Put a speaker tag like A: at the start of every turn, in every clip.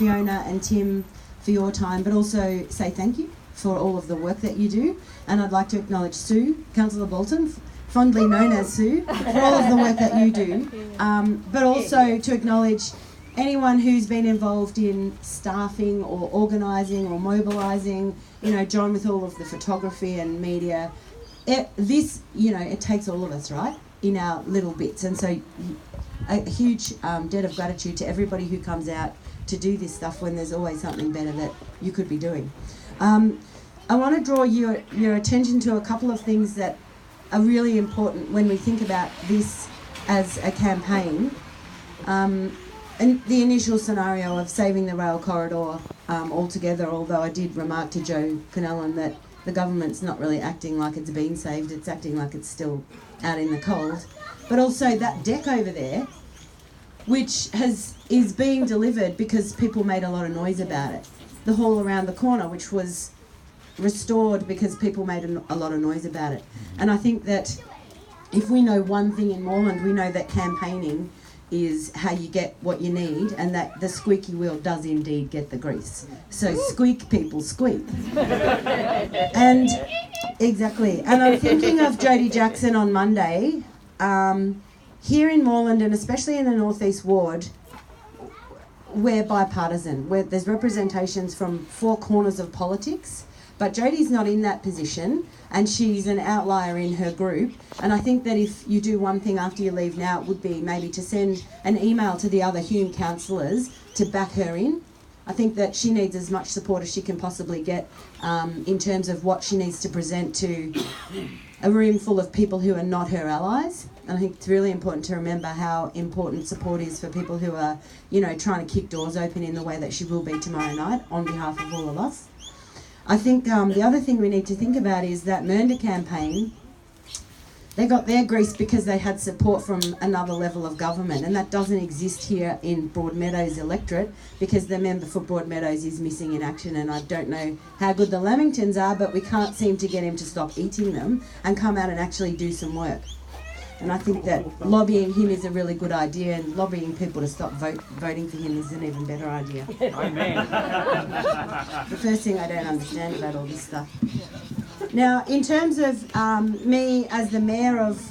A: Fiona and Tim for your time, but also say thank you for all of the work that you do. And I'd like to acknowledge Sue, Councillor Bolton, fondly known as Sue, for all of the work that you do. But also to acknowledge anyone who's been involved in staffing or organising or mobilising, you know, John with all of the photography and media. It takes all of us, right, in our little bits. And so a huge debt of gratitude to everybody who comes out to do this stuff when there's always something better that you could be doing. I want to draw your attention to a couple of things that are really important when we think about this as a campaign. And the initial scenario of saving the rail corridor altogether, although I did remark to Joe Connellan that the government's not really acting like it's been saved, it's acting like it's still out in the cold. But also that deck over there, which is being delivered because people made a lot of noise about it. The hall around the corner, which was restored because people made a lot of noise about it. And I think that if we know one thing in Moreland, we know that campaigning is how you get what you need, and that the squeaky wheel does indeed get the grease. So squeak, people, squeak. And exactly. And I'm thinking of Jodie Jackson on Monday. Here in Moreland, and especially in the North East Ward, we're bipartisan, where there's representations from four corners of politics. But Jodie's not in that position, and she's an outlier in her group. And I think that if you do one thing after you leave now, it would be maybe to send an email to the other Hume councillors to back her in. I think that she needs as much support as she can possibly get in terms of what she needs to present to a room full of people who are not her allies. And I think it's really important to remember how important support is for people who are, you know, trying to kick doors open in the way that she will be tomorrow night on behalf of all of us. I think the other thing we need to think about is that Mernda campaign, they got their grease because they had support from another level of government, and that doesn't exist here in Broadmeadows electorate because the member for Broadmeadows is missing in action, and I don't know how good the Lamingtons are, but we can't seem to get him to stop eating them and come out and actually do some work. And I think that lobbying him is a really good idea, and lobbying people to stop voting for him is an even better idea.
B: Amen.
A: The first thing I don't understand about all this stuff. Now, in terms of me as the mayor of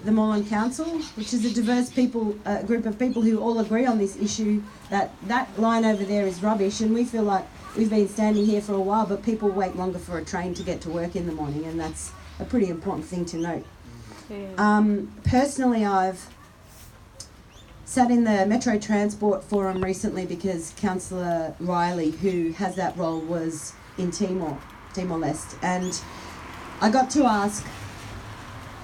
A: the Moreland Council, which is a diverse group of people who all agree on this issue, that line over there is rubbish, and we feel like we've been standing here for a while, but people wait longer for a train to get to work in the morning, and that's a pretty important thing to note. Personally, I've sat in the Metro Transport Forum recently because Councillor Riley, who has that role, was in Timor-Leste, and I got to ask,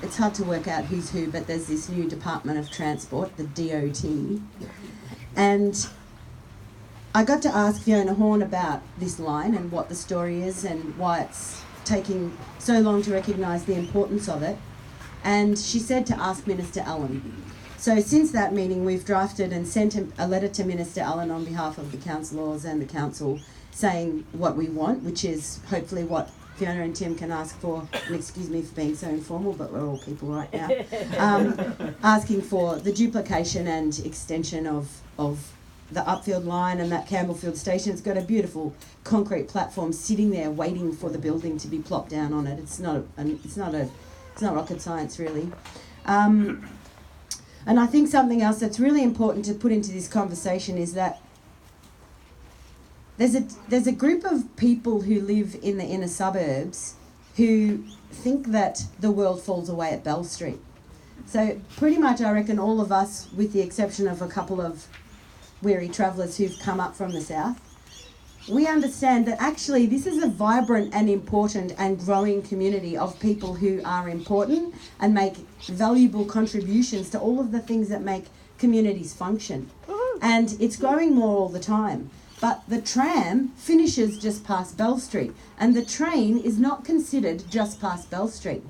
A: it's hard to work out who's who, but there's this new Department of Transport, the DOT, and I got to ask Fiona Horn about this line and what the story is and why it's taking so long to recognise the importance of it. And she said to ask Minister Allen. So since that meeting, we've drafted and sent a letter to Minister Allen on behalf of the councillors and the council saying what we want, which is hopefully what Fiona and Tim can ask for. And excuse me for being so informal, but we're all people right now. Asking for the duplication and extension of the Upfield line and that Campbellfield station. It's got a beautiful concrete platform sitting there waiting for the building to be plopped down on it. It's not rocket science, really. And I think something else that's really important to put into this conversation is that there's a group of people who live in the inner suburbs who think that the world falls away at Bell Street. So pretty much I reckon all of us, with the exception of a couple of weary travellers who've come up from the south, we understand that actually this is a vibrant and important and growing community of people who are important and make valuable contributions to all of the things that make communities function. And it's growing more all the time. But the tram finishes just past Bell Street, and the train is not considered just past Bell Street.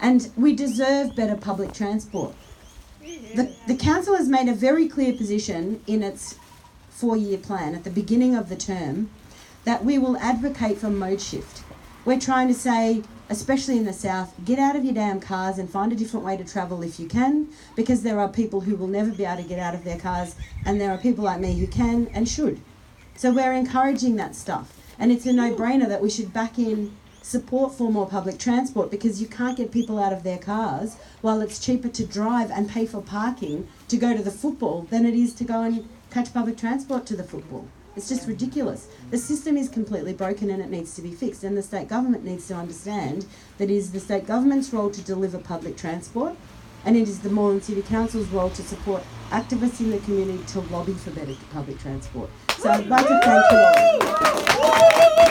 A: And we deserve better public transport. The council has made a very clear position in its 4-year plan at the beginning of the term that we will advocate for mode shift. We're trying to say, especially in the south, get out of your damn cars and find a different way to travel if you can, because there are people who will never be able to get out of their cars, and there are people like me who can and should. So we're encouraging that stuff. And it's a no-brainer that we should back in support for more public transport, because you can't get people out of their cars while it's cheaper to drive and pay for parking to go to the football than it is to go and catch public transport to the football. It's just ridiculous. The system is completely broken and it needs to be fixed, and the state government needs to understand that it is the state government's role to deliver public transport, and it is the Moreland City Council's role to support activists in the community to lobby for better public transport. So I'd like to thank you all.